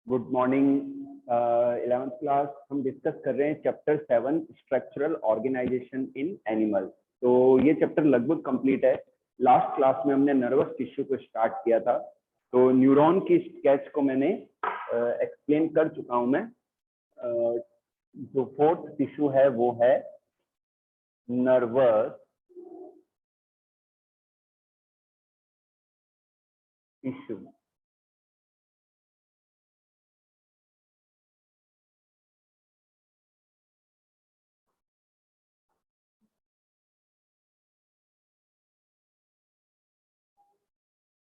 Good morning 11th class. हम discuss कर रहे हैं चैप्टर 7 स्ट्रक्चरल ऑर्गेनाइजेशन इन एनिमल्स। तो ये चैप्टर लगभग कंप्लीट है। लास्ट क्लास में हमने नर्वस टिश्यू को स्टार्ट किया था, तो न्यूरॉन की स्केच को मैंने एक्सप्लेन कर चुका हूं मैं। जो फोर्थ टिश्यू है वो है नर्वस टिश्यू।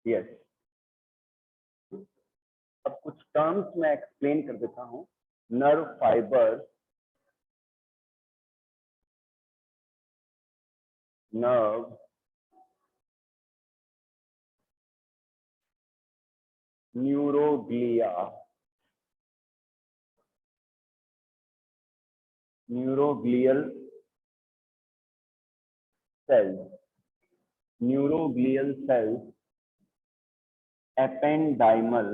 यस, अब कुछ टर्म्स मैं एक्सप्लेन कर देता हूं। Nerve fibre, nerve neuroglia, neuroglial cells, neuroglial cells, ependymal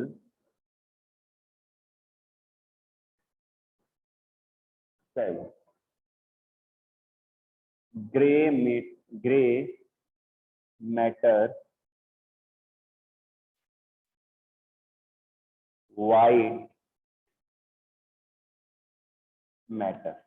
cells, grey matter, white matter.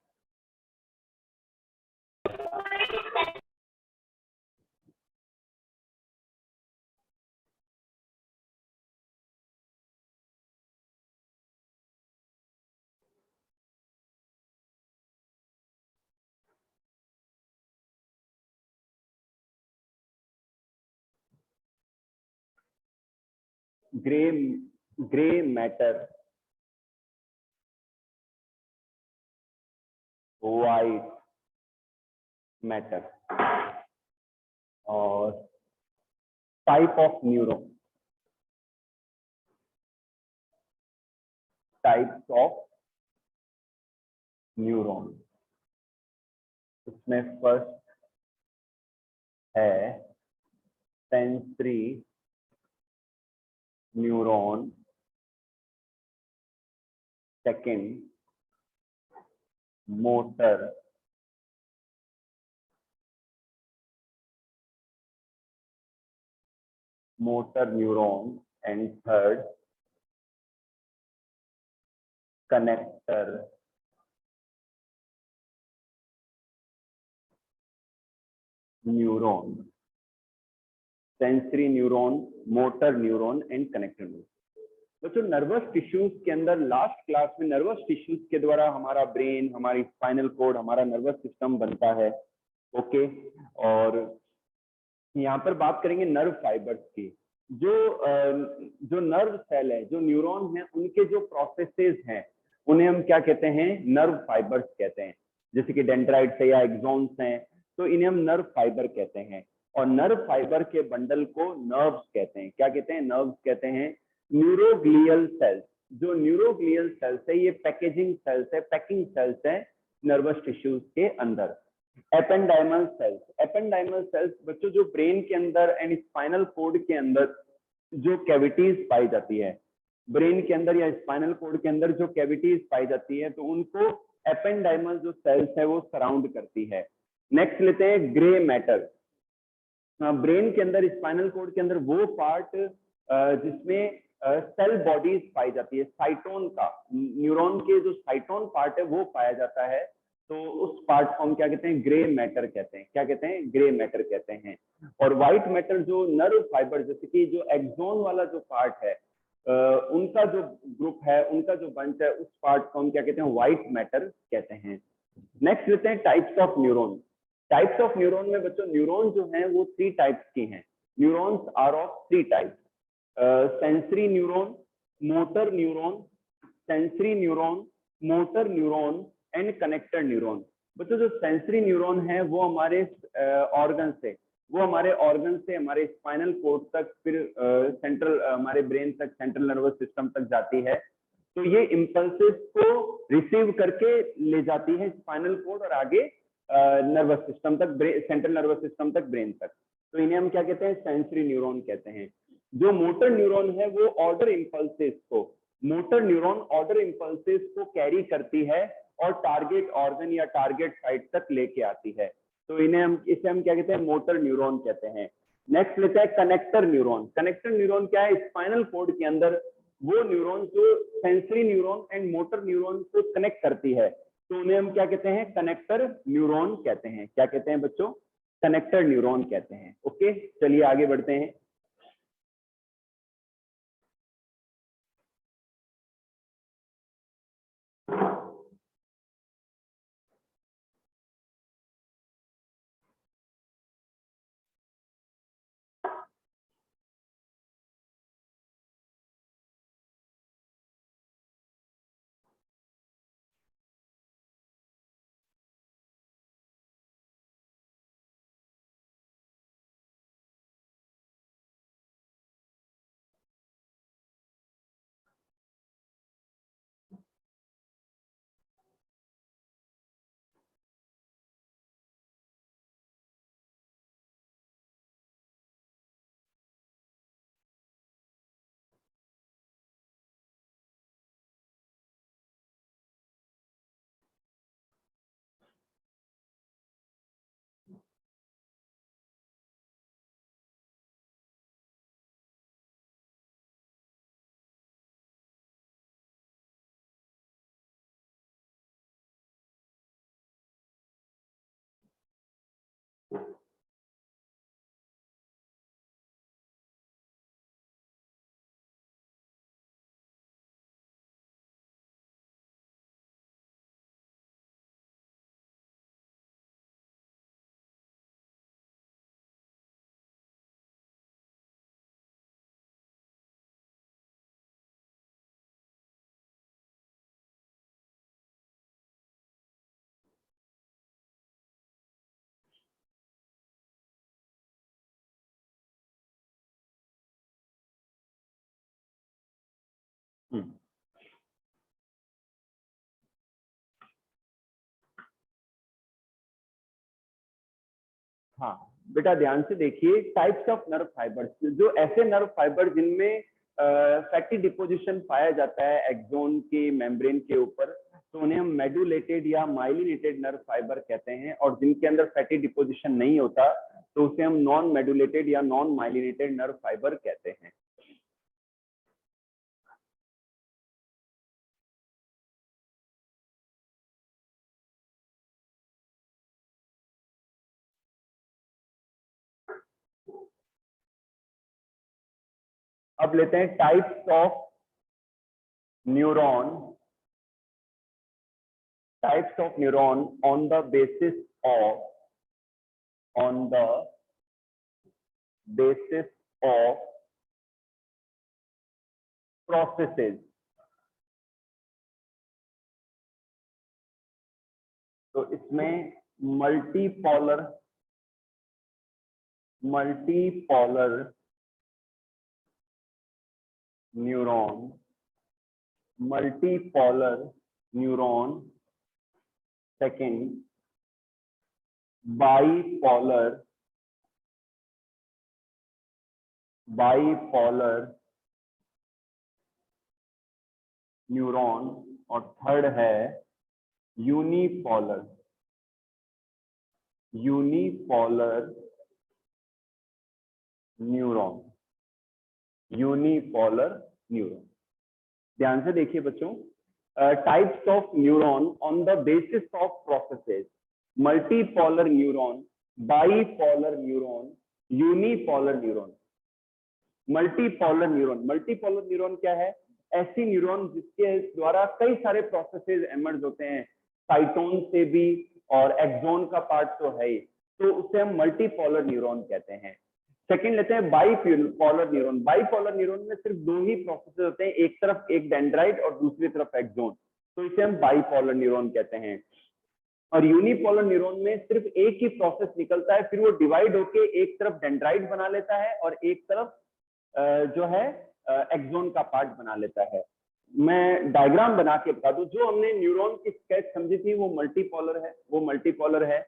Grey matter, white matter. और type of neuron, types of neuron, उसमें फर्स्ट है sensory neuron, second motor, neuron, and third connector neuron. Sensory neuron, motor neuron and connector neuron. बच्चों, nervous tissues के अंदर last class में nervous tissues के द्वारा हमारा ब्रेन, हमारी स्पाइनल कोड, हमारा नर्वस सिस्टम बनता है। ओके, और यहाँ पर बात करेंगे नर्व फाइबर्स की। जो नर्व सेल है, जो न्यूरॉन है, उनके जो प्रोसेसेस हैं उन्हें हम क्या कहते हैं? नर्व फाइबर्स कहते हैं। जैसे कि डेंड्राइट्स है या एक्सॉन्स हैं, तो इन्हें हम नर्व फाइबर कहते हैं। और नर्व फाइबर के बंडल को नर्व्स कहते हैं। क्या कहते हैं? नर्व्स कहते हैं। न्यूरोग्लियल सेल्स, जो न्यूरोग्लियल सेल्स है, ये पैकेजिंग सेल्स है, पैकिंग सेल्स है नर्वस टिश्यूज के अंदर। एपेंडाइमल सेल्स, एपेंडाइमल सेल्स बच्चों जो ब्रेन के अंदर एंड स्पाइनल कोड के अंदर जो कैविटीज पाई जाती है, ब्रेन के अंदर या स्पाइनल कोड के अंदर जो कैविटीज पाई जाती है, तो उनको एपेंडाइमल जो सेल्स है वो सराउंड करती है। नेक्स्ट लेते हैं ग्रे मैटर। ब्रेन के अंदर, स्पाइनल कोड के अंदर वो पार्ट जिसमें सेल बॉडीज पाई जाती है, साइटोन का, न्यूरॉन के जो साइटोन पार्ट है वो पाया जाता है, तो उस पार्ट को हम क्या कहते हैं? ग्रे मैटर कहते हैं। क्या कहते हैं? ग्रे मैटर कहते हैं। और व्हाइट मैटर जो नर्व फाइबर, जैसे कि जो एक्सोन वाला जो पार्ट है, उनका जो ग्रुप है, उनका जो बंच है, उस पार्ट को हम क्या कहते हैं? व्हाइट मैटर कहते हैं। नेक्स्ट लेते हैं types of neuron. Types of neuron में बच्चों न्यूरॉन जो है वो 3 टाइप्स की हैं। Neurons are of 3 types: sensory neuron, motor neuron, sensory neuron, motor neuron and connector neuron. बच्चों, जो सेंसरी न्यूरॉन है वो हमारे ऑर्गन से, हमारे स्पाइनल कोड तक, फिर सेंट्रल हमारे ब्रेन तक, सेंट्रल नर्वस सिस्टम तक जाती है। तो ये इम्पल्सेस को रिसीव करके ले जाती है स्पाइनल कोड और आगे नर्वस सिस्टम तक, सेंट्रल नर्वस सिस्टम तक, ब्रेन तक। तो इन्हें हम क्या कहते हैं? सेंसरी न्यूरॉन कहते हैं। जो मोटर न्यूरॉन है वो ऑर्डर इम्पल्सेस को मोटर न्यूरॉन ऑर्डर इंपल्सेस को कैरी करती है और टारगेट ऑर्गन या टारगेट साइट तक लेके आती है। तो इसे हम क्या कहते हैं, मोटर न्यूरॉन कहते हैं। नेक्स्ट लेते हैं कनेक्टर न्यूरॉन। कनेक्टर न्यूरॉन क्या है, स्पाइनल कोड के अंदर वो न्यूरॉन जो sensory neuron and motor neuron को कनेक्ट करती है, तो उन्हें हम क्या कहते हैं, कनेक्टर न्यूरॉन कहते हैं। क्या कहते हैं बच्चों, कनेक्टर न्यूरॉन कहते हैं। ओके, चलिए आगे बढ़ते हैं। हाँ बेटा, ध्यान से देखिए, टाइप्स ऑफ नर्व फाइबर्स, जो ऐसे नर्व फाइबर जिनमें फैटी डिपोजिशन पाया जाता है एक्सोन के मेम्ब्रेन के ऊपर, तो उन्हें हम मेडुलेटेड या माइलिनेटेड नर्व फाइबर कहते हैं। और जिनके अंदर फैटी डिपोजिशन नहीं होता तो उसे हम नॉन मेडुलेटेड या नॉन माइलिनेटेड नर्व फाइबर कहते हैं। अब लेते हैं types of neuron, types of neuron on the basis of processes. तो इसमें multipolar neuron, second bipolar neuron, और थर्ड है यूनिपोलर न्यूरॉन। ध्यान से देखिए बच्चों, types of neuron on the basis of processes, multipolar neuron, bipolar neuron, unipolar neuron. Multipolar neuron क्या है, ऐसी न्यूरॉन जिसके द्वारा कई सारे प्रोसेसेस एमर्ज होते हैं, साइटोन से भी और एक्सोन का पार्ट तो है ही, तो उसे हम मल्टीपोलर न्यूरॉन कहते हैं। सेकंड लेते हैं बाइपोलर न्यूरॉन में सिर्फ दो ही प्रोसेसेस होते हैं, एक तरफ एक डेंड्राइट और दूसरी तरफ एक्सोन, तो इसे हम बाइपोलर न्यूरॉन कहते हैं। और यूनिपोलर न्यूरॉन में सिर्फ एक ही प्रोसेस निकलता है, फिर वो डिवाइड होके एक तरफ डेंड्राइट बना लेता है और एक तरफ जो है एक्सोन का पार्ट बना लेता है। मैं डायग्राम बना के बता दूं, जो हमने न्यूरॉन की स्केच समझी थी वो मल्टीपोलर है।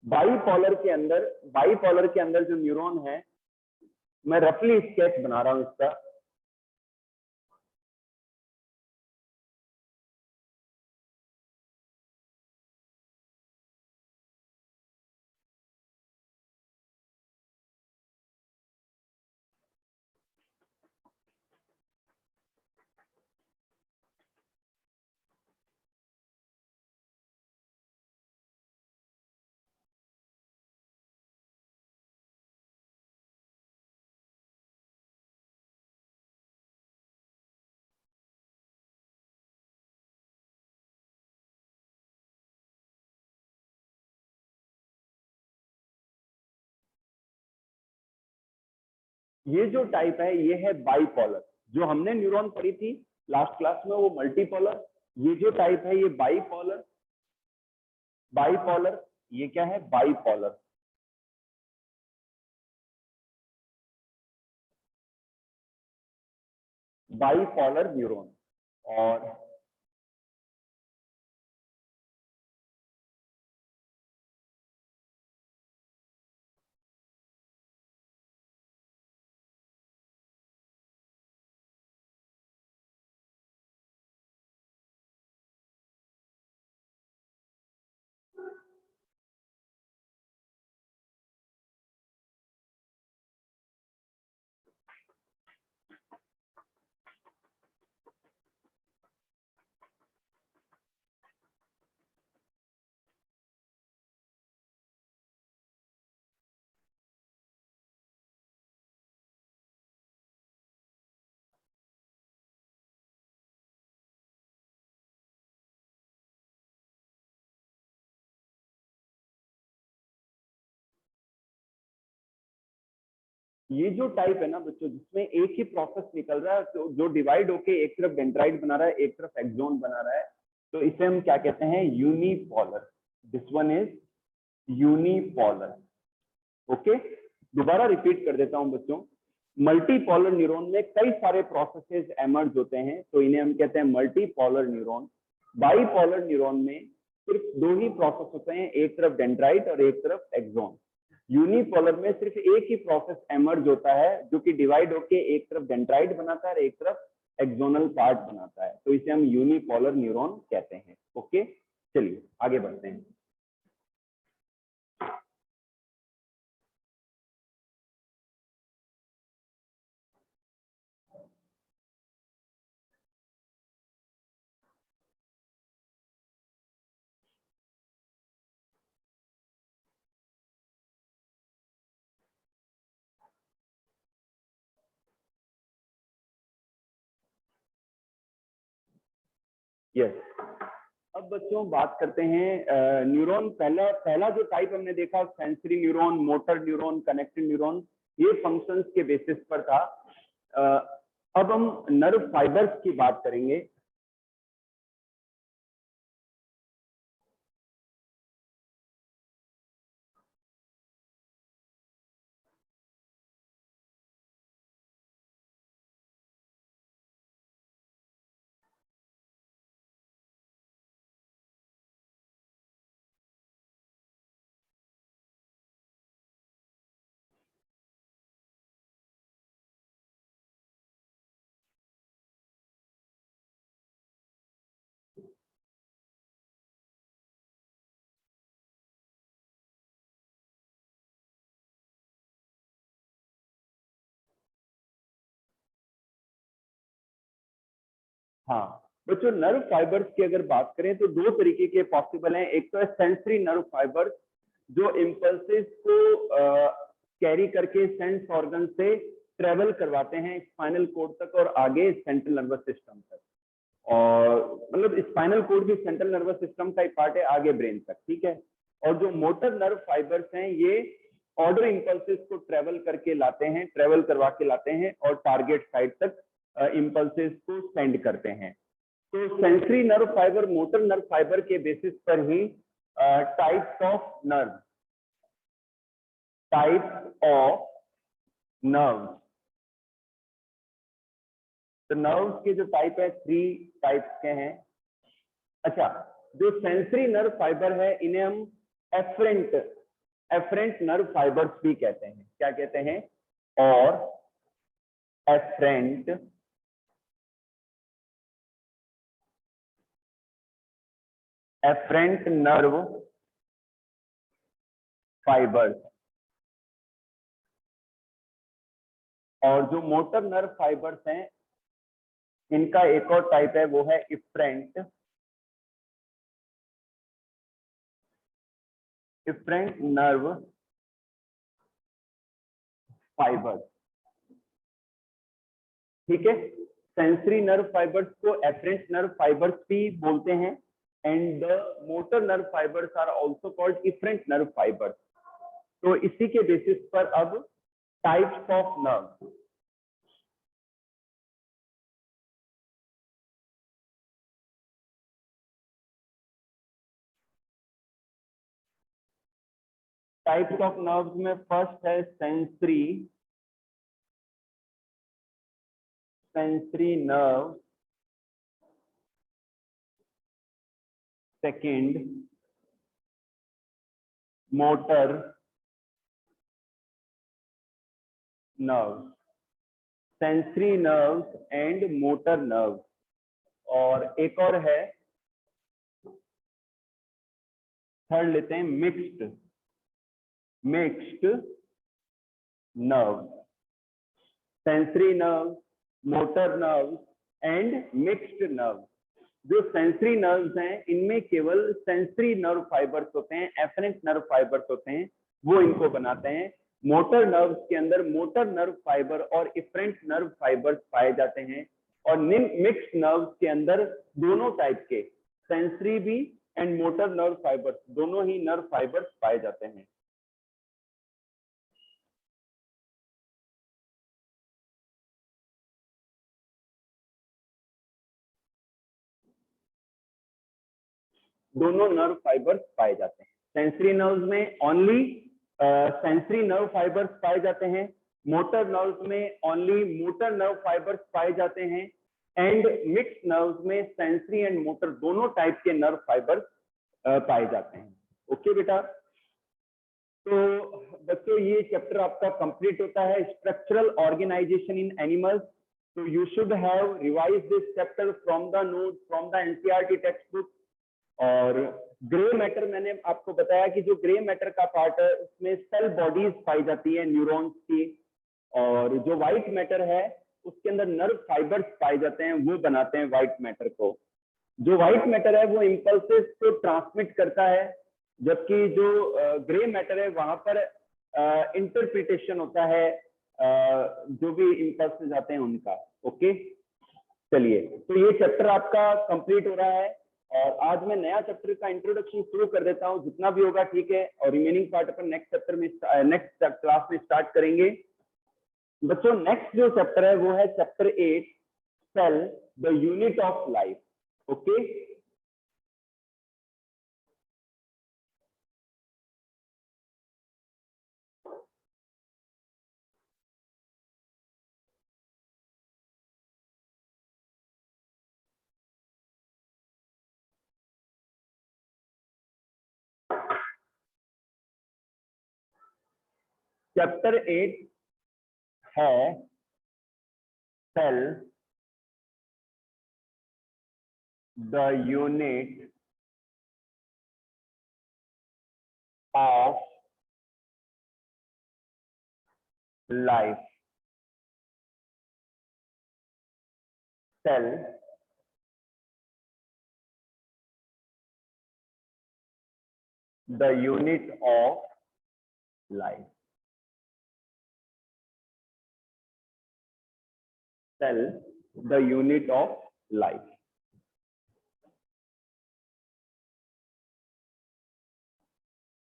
बाइपोलर के अंदर जो न्यूरॉन है, मैं रफली स्केच बना रहा हूं इसका। ये जो टाइप है ये है बाइपोलर। जो हमने न्यूरॉन पढ़ी थी लास्ट क्लास में वो मल्टीपोलर। ये जो टाइप है ये बाइपोलर। बाइपोलर ये क्या है? बाइपोलर। Bipolar neuron. और ये जो टाइप है ना बच्चों, जिसमें एक ही प्रोसेस निकल रहा है, तो जो डिवाइड होके एक तरफ डेंड्राइट बना रहा है, एक तरफ एक्सोन बना रहा है, तो इसे हम क्या कहते हैं? Unipolar. This one is unipolar. Okay, दोबारा रिपीट कर देता हूं बच्चों। मल्टीपोलर न्यूरॉन में कई सारे प्रोसेसेस एमर्ज होते हैं, तो इन्हें हम कहते हैं मल्टीपोलर न्यूरॉन। बाइपोलर न्यूरॉन में सिर्फ दो ही प्रोसेस होते हैं, एक तरफ डेंड्राइट और एक तरफ एक्सोन। यूनिपोलर में सिर्फ एक ही प्रोसेस एमर्ज होता है, जो कि डिवाइड होके एक तरफ डेंड्राइट बनाता है और एक तरफ एक्सोनल पार्ट बनाता है, तो इसे हम यूनिपोलर न्यूरॉन कहते हैं। ओके, चलिए आगे बढ़ते हैं। यस, अब बच्चों बात करते हैं न्यूरॉन। पहला पहला जो टाइप हमने देखा sensory neuron, motor neuron, connected neuron, ये फंक्शंस के बेसिस पर था। अब हम नर्व फाइबर्स की बात करेंगे। हाँ बच्चों, नर्व फाइबर्स की अगर बात करें तो दो तरीके के पॉसिबल हैं। एक तो है सेंसरी नर्व फाइबर्स, जो इम्पल्सेस को कैरी करके सेंस ऑर्गन से ट्रेवल करवाते हैं स्पाइनल कोड तक और आगे सेंट्रल नर्वस सिस्टम तक। और मतलब स्पाइनल कोड भी सेंट्रल नर्वस सिस्टम का ही पार्ट है, आगे ब्रेन तक, ठीक है। और जो मोटर नर्व फाइबर्स हैं ये ऑर्डर इम्पल्सेस को ट्रेवल करके लाते हैं, ट्रेवल करवा के लाते हैं और टारगेट साइड तक इम्पल्सेस को सेंड करते हैं। तो sensory nerve fibre motor nerve fibre के बेसिस पर ही टाइप्स ऑफ नर्व, तो नर्व के जो टाइप है 3 टाइप्स के हैं। अच्छा, जो सेंसरी नर्व फाइबर है इन्हें हम एफरेंट नर्व फाइबर्स भी कहते हैं। क्या कहते हैं? और एफरेंट नर्व फाइबर्स। और जो मोटर नर्व फाइबर्स हैं इनका एक और टाइप है, वो है इफरेंट नर्व फाइबर्स। ठीक है, सेंसरी नर्व फाइबर्स को एफरेंट नर्व फाइबर्स भी बोलते हैं and the motor nerve fibres are also called efferent nerve fibres. तो इसी के बेसिस पर अब types of nerve, types of nerves में फर्स्ट है sensory nerve, second motor nerve, sensory nerves and motor nerves. और एक और है, थर्ड लेते हैं mixed nerve, sensory nerve, motor nerve and mixed nerve. जो सेंसरी नर्व्स हैं इनमें केवल सेंसरी नर्व फाइबर्स होते हैं, एफरेंट नर्व फाइबर्स होते हैं, वो इनको बनाते हैं। मोटर नर्व्स के अंदर मोटर नर्व फाइबर और इफरेंट नर्व फाइबर्स पाए जाते हैं। और मिक्स्ड नर्व्स के अंदर दोनों टाइप के सेंसरी भी एंड मोटर नर्व फाइबर्स, दोनों ही नर्व फाइबर्स पाए जाते हैं। दोनों नर्व फाइबर्स पाए जाते हैं। सेंसरी नर्व्स में ओनली सेंसरी नर्व फाइबर्स पाए जाते हैं, मोटर नर्व्स में ओनली मोटर नर्व फाइबर्स पाए जाते हैं, एंड मिक्स्ड नर्व्स में सेंसरी एंड मोटर दोनों टाइप के नर्व फाइबर्स पाए जाते हैं। ओके बेटा, तो बच्चों ये चैप्टर आपका कंप्लीट होता है, स्ट्रक्चरल ऑर्गेनाइजेशन इन एनिमल्स। तो you should have revise this chapter from the note, from the NCERT text book. और ग्रे मैटर, मैंने आपको बताया कि जो ग्रे मैटर का पार्ट है उसमें सेल बॉडीज पाई जाती है न्यूरॉन्स की, और जो व्हाइट मैटर है उसके अंदर नर्व फाइबर्स पाए जाते हैं, वो बनाते हैं व्हाइट मैटर को। जो व्हाइट मैटर है वो इंपल्सेस को ट्रांसमिट करता है, जबकि जो ग्रे मैटर है वहां पर इंटरप्रिटेशन होता है जो भी इंपल्सेस आते हैं उनका। ओके, चलिए, तो ये चैप्टर आपका कंप्लीट हो रहा है और आज मैं नया चैप्टर का इंट्रोडक्शन शुरू कर देता हूँ, जितना भी होगा ठीक है, और रिमेनिंग पार्ट अपन नेक्स्ट चैप्टर में नेक्स्ट क्लास में स्टार्ट करेंगे। बच्चों नेक्स्ट जो चैप्टर है वो है chapter 8, cell the unit of life. Okay, chapter 8 है cell the unit of life. Cell the unit of life. Cell the unit of life.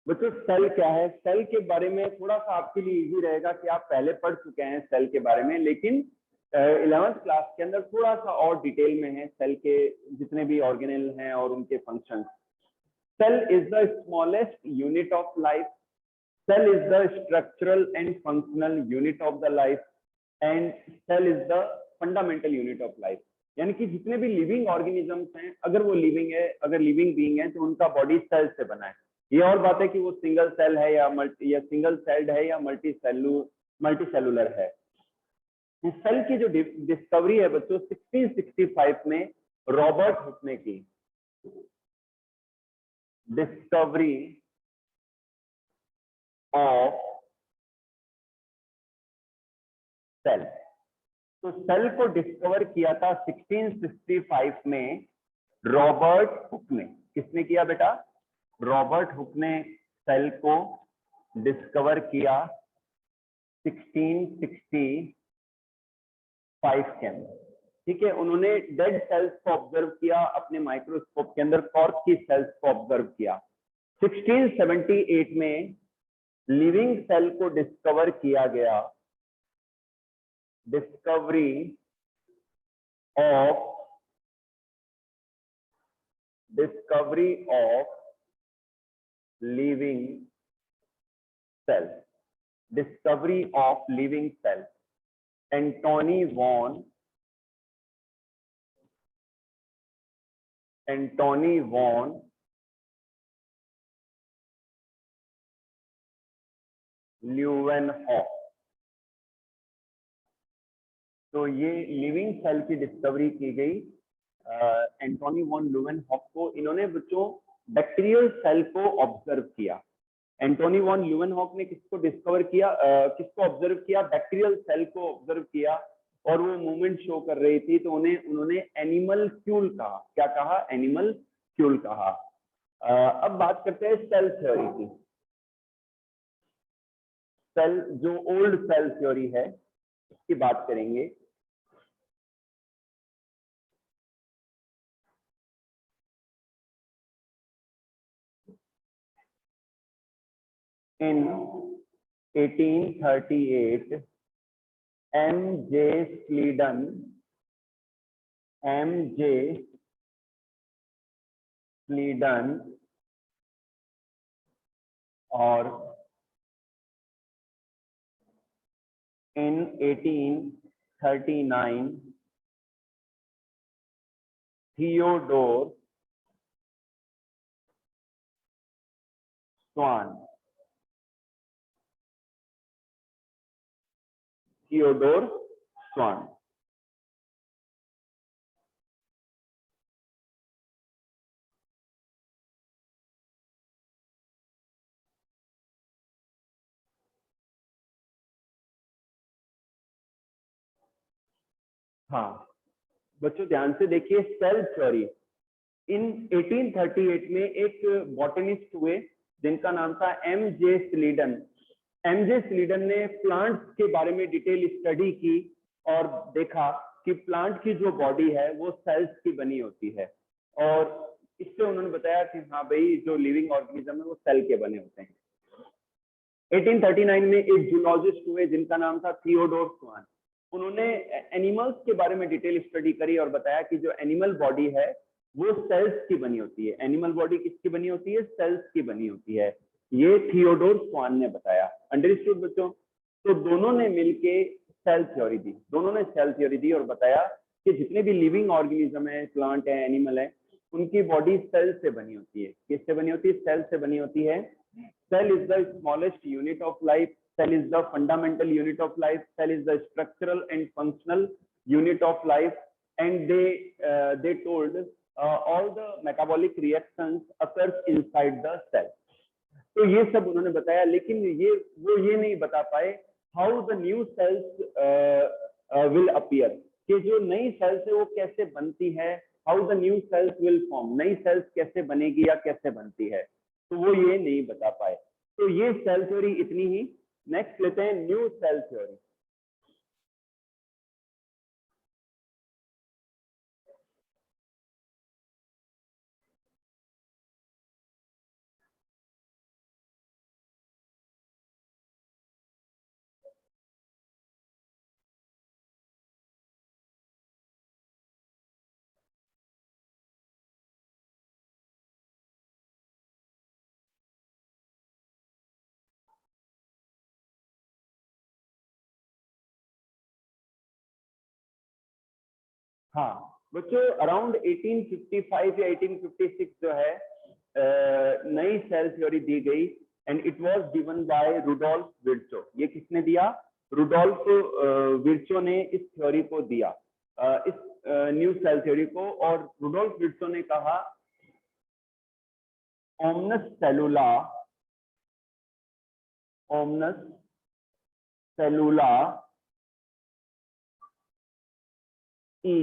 बच्चों सेल क्या है, सेल के बारे में थोड़ा सा आपके लिए इजी रहेगा कि आप पहले पढ़ चुके हैं सेल के बारे में, लेकिन 11th क्लास के अंदर थोड़ा सा और डिटेल में है सेल के जितने भी ऑर्गेनेल हैं और उनके functions. Cell is the smallest unit of life, cell is the structural and functional unit of the life, and cell is the fundamental unit of life. यानी कि जितने भी लिविंग ऑर्गेनिजम्स हैं, अगर वो लिविंग है, अगर लिविंग बीइंग है, तो उनका बॉडी सेल से बना है। ये और बात है कि वो सिंगल सेल है या सिंगल सेल्ड है या मल्टी सेलुलर है। सेल की जो डिस्कवरी है बच्चों 1665 में रॉबर्ट हुक ने की। डिस्कवरी ऑफ सेल, तो सेल को डिस्कवर किया था 1665 में रॉबर्ट हुक ने। किसने किया बेटा? रॉबर्ट हुक ने सेल को डिस्कवर किया 1665 के अंदर। ठीक है, उन्होंने डेड सेल्स को ऑब्जर्व किया अपने माइक्रोस्कोप के अंदर, कॉर्क की सेल्स को ऑब्जर्व किया। 1678 में लिविंग सेल को डिस्कवर किया गया। Discovery of living cells, discovery of living cells. Antony von Leeuwenhoek. तो ये लिविंग सेल की डिस्कवरी की गई एंटोनी वॉन ल्यूवेनहॉक को। इन्होंने बच्चों बैक्टीरियल सेल को ऑब्जर्व किया। एंटोनी वॉन ल्यूवेनहॉक ने किसको डिस्कवर किया, किसको ऑब्जर्व किया? बैक्टीरियल सेल को ऑब्जर्व किया, और वो मूवमेंट शो कर रही थी, तो उन्होंने एनिमल क्यूल कहा। क्या कहा? एनिमल क्यूल कहा। अब बात करते हैं सेल थ्योरी की। सेल जो ओल्ड सेल थ्योरी है उसकी बात करेंगे। In 1838, M.J. Sleeden और in 1839 Theodore Swan हाँ बच्चों ध्यान से देखिए, सेल थ्योरी इन 1838 में एक बॉटनिस्ट हुए जिनका नाम था M.J. स्लीडन। M.J. स्लीडन ने प्लांट्स के बारे में डिटेल स्टडी की और देखा कि प्लांट की जो बॉडी है वो सेल्स की बनी होती है, और इससे उन्होंने बताया कि हाँ भाई जो लिविंग ऑर्गेनिज्म है वो सेल के बने होते हैं। 1839 में एक जूलॉजिस्ट हुए जिनका नाम था थियोडोर स्वान। उन्होंने एनिमल्स के बारे में डिटेल स्टडी करी और बताया कि जो एनिमल बॉडी है वो सेल्स की बनी होती है। एनिमल बॉडी किसकी बनी होती है? सेल्स की बनी होती है। ये थियोडोर स्वान ने बताया। अंडरस्टूड बच्चों? तो दोनों ने मिलके सेल थ्योरी दी, और बताया कि जितने भी लिविंग ऑर्गेनिज्म है, प्लांट है, एनिमल है, उनकी बॉडी सेल से बनी होती है। किससे बनी होती है? सेल से बनी होती है। Cell is the smallest unit of life. Cell is the fundamental unit of life. Cell is the structural and functional unit of life. And they told all the metabolic reactions occurs inside the cell. तो ये सब उन्होंने बताया, लेकिन वो ये नहीं बता पाए how the new cells will appear, कि जो नई सेल्स है वो कैसे बनती है। How the new cells will form, नई सेल्स कैसे बनेगी या कैसे बनती है, तो वो ये नहीं बता पाए। तो ये सेल थ्योरी इतनी ही। नेक्स्ट लेते हैं न्यू सेल थ्योरी। हाँ बच्चों, अराउंड 1855 या 1856 जो है नई सेल थ्योरी दी गई, and it was given by Rudolf Virchow. ये किसने दिया? रुडोल्फ विर्चो ने इस थ्योरी को दिया, इस न्यू सेल थ्योरी को। और रुडोल्फ विर्चो ने कहा ओमनस सेलुला ई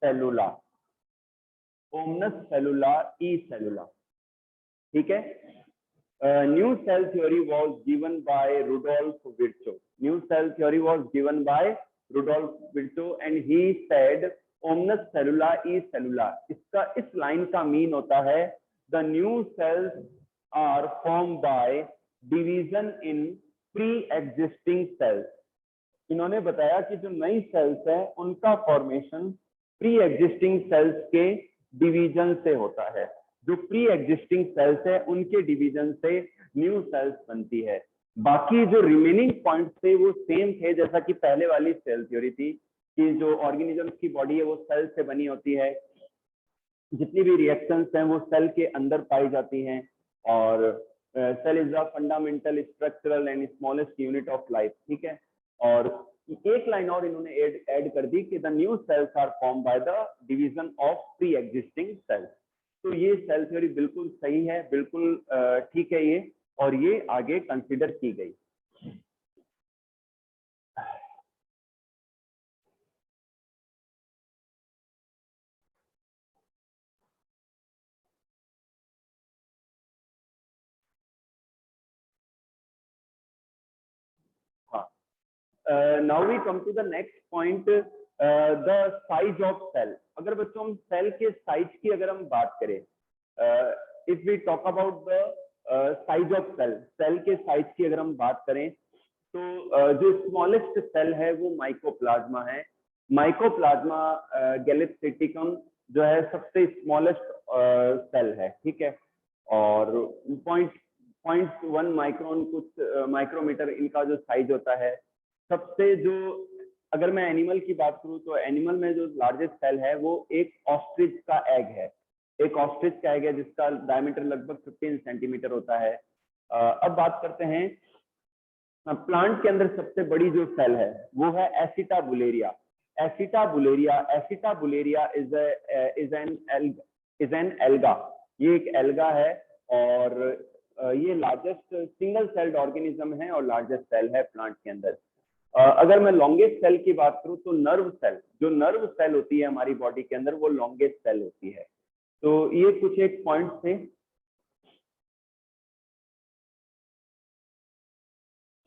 सेलुला, ओमनस सेलुला ई सेलुला। ठीक है। New cell theory was given by Rudolf Virchow. New cell theory was given by Rudolf Virchow and he said ओमनस सेलुला ई सेलुला। इसका इस लाइन का मीन होता है the new cells are form by division in pre existing cells. इन्होंने बताया कि जो नई सेल्स है उनका फॉर्मेशन प्री एग्जिस्टिंग सेल्स के डिवीजन से होता है। जो प्री एग्जिस्टिंग सेल्स है उनके डिवीजन से न्यू सेल्स बनती है। बाकी जो रिमेनिंग पॉइंट्स थे वो सेम थे जैसा कि पहले वाली सेल थ्योरी थी कि जो ऑर्गेनिजम्स की बॉडी है वो सेल से बनी होती है, जितनी भी रिएक्शंस हैं वो सेल के अंदर पाई जाती हैं, और cell is the fundamental structural and smallest unit of life. ठीक है, और एक लाइन और इन्होंने ऐड कर दी कि the new cells are form by the division of pre existing cells. तो ये सेल थ्योरी बिल्कुल सही है, बिल्कुल ठीक है ये, और ये आगे कंसिडर की गई। हाँ, now we come to the next point, the size of cell. अगर बच्चों हम सेल के साइज की अगर हम बात करें, if we talk about the size of cell, cell के साइज की अगर हम बात करें तो जो स्मॉलेस्ट सेल है वो माइकोप्लाज्मा है। माइकोप्लाज्मा गैलेक्सिटिकम जो है सबसे स्मॉलेस्ट सेल है। ठीक है, और 0.1 माइक्रोन कुछ माइक्रोमीटर इनका जो साइज होता है। सबसे जो अगर मैं एनिमल की बात करूं तो एनिमल में जो लार्जेस्ट सेल है वो एक ऑस्ट्रिच का एग है, एक ऑस्ट्रिच का एग है जिसका डायमीटर लगभग 15 सेंटीमीटर होता है। अब बात करते हैं प्लांट के अंदर सबसे बड़ी जो सेल है वो है एसिटाबुलेरिया। एसिटाबुलेरिया इज एन एल्गा, ये एक एल्गा है, और ये लार्जेस्ट सिंगल सेल्ड ऑर्गेनिज्म है और लार्जेस्ट सेल है प्लांट के अंदर। अगर मैं लॉन्गेस्ट सेल की बात करूं तो नर्व सेल, जो नर्व सेल होती है हमारी बॉडी के अंदर वो लॉन्गेस्ट सेल होती है। तो ये कुछ एक पॉइंट्स थे।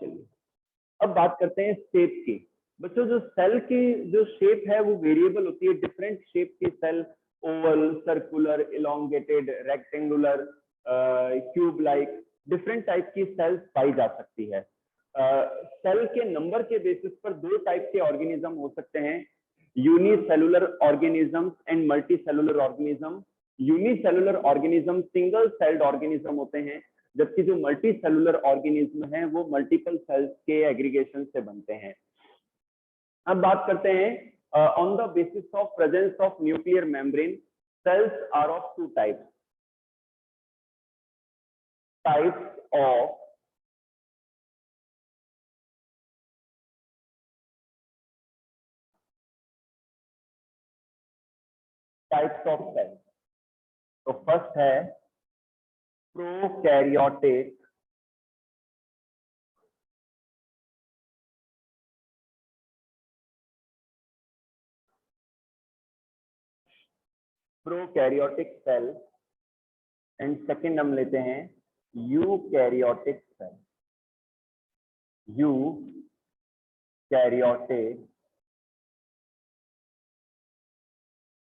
चलिए अब बात करते हैं शेप की। बच्चों जो सेल की जो शेप है वो वेरिएबल होती है, डिफरेंट शेप की cell, oval, circular, elongated, rectangular, cube like, different type की सेल्स पाई जा सकती है। सेल के नंबर के बेसिस पर दो टाइप के ऑर्गेनिज्म हो सकते हैं, unicellular organism and multi cellular organism. Unicellular organism single celled organism होते हैं, जबकि जो मल्टी सेलुलर ऑर्गेनिज्म है वो मल्टीपल सेल्स के एग्रीगेशन से बनते हैं। अब बात करते हैं on the basis of presence of nuclear membrane, cells are of two types of cell. तो फर्स्ट है prokaryotic, prokaryotic cell, and second हम लेते हैं यूकैरियोटिक सेल। Eukaryotic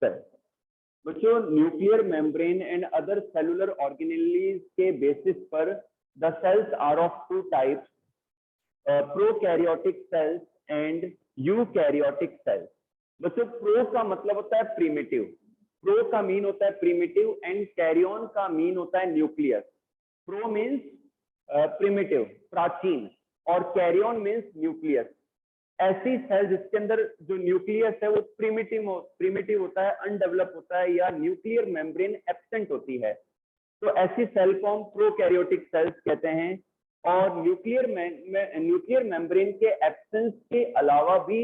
cell. बच्चों nuclear membrane and other cellular organelles के basis पर the cells are of two types, prokaryotic cells and eukaryotic cells. बच्चों pro का मतलब होता है प्रीमिटिव, प्रो का मीन होता है प्रीमिटिव, एंड कैरियन का मीन होता है न्यूक्लियस। प्रो मीन्स प्रीमिटिव, प्राचीन, और कैरियन मीन्स न्यूक्लियस। ऐसी सेल जिसके अंदर जो न्यूक्लियस है वो प्रीमिटिव होता है, अनडेवलप होता है, या न्यूक्लियर मेम्ब्रेन एब्सेंट होती है, तो ऐसी सेल को हम प्रोकैरियोटिक सेल्स कहते हैं। और न्यूक्लियर मेम्ब्रेन के एब्सेंस के अलावा भी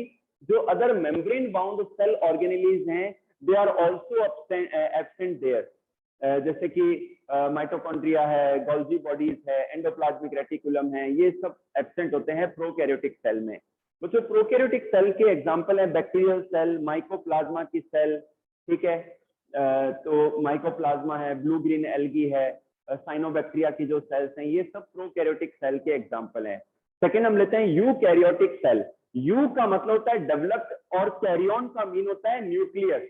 जो other membrane bound cell organelles हैं they are also absent there, जैसे कि माइटोकॉन्ड्रिया है, गोल्जी बॉडीज है, एंडोप्लाज्मिक रेटिकुलम है, ये सब एब्सेंट होते हैं प्रोकैरियोटिक सेल में। बच्चों प्रोकैरियोटिक सेल के एग्जांपल है बैक्टीरियल सेल, माइकोप्लाज्मा की सेल। ठीक है, तो माइकोप्लाज्मा है, ब्लू ग्रीन एल्गी है, साइनोबैक्टीरिया की जो सेल्स हैं, ये सब प्रोकैरियोटिक सेल के एग्जांपल हैं। सेकंड हम लेते हैं यूकैरियोटिक सेल। यू का मतलब होता है डेवलप्ड और कैरियन का मीन होता है न्यूक्लियस।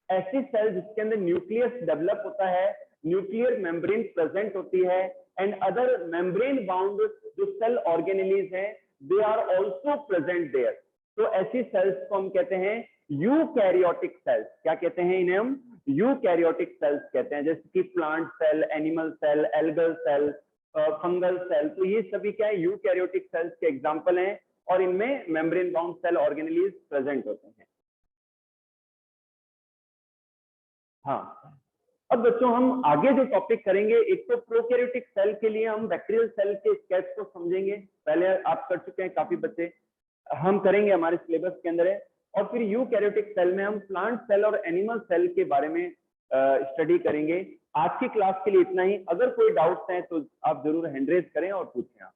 ऐसी सेल जिसके अंदर न्यूक्लियस डेवलप होता है, न्यूक्लियर मेम्ब्रेन प्रेजेंट होती है, एंड अदर मेम्ब्रेन बाउंड जो सेल ऑर्गेनेलीज हैं they are also present there. तो ऐसी सेल्स को हम कहते हैं यूकैरियोटिक सेल्स। क्या कहते हैं इन्हें हम? यूकैरियोटिक सेल्स कहते हैं, जैसे कि plant cell, animal cell, algal cell, fungal cell. तो ये सभी क्या है, यूकैरियोटिक सेल्स के एग्जांपल हैं और इनमें membrane bound cell organelles present होते हैं। हाँ, अब बच्चों हम आगे जो टॉपिक करेंगे, एक तो प्रोकैरियोटिक सेल के लिए हम बैक्टीरियल सेल के स्केच को समझेंगे, पहले आप कर चुके हैं काफी बच्चे, हम करेंगे हमारे सिलेबस के अंदर है। और फिर यूकैरियोटिक सेल में हम प्लांट सेल और एनिमल सेल के बारे में स्टडी करेंगे। आज की क्लास के लिए इतना ही। अगर कोई डाउट्स हैं तो आप जरूर हैंड रेज करें और पूछें आप।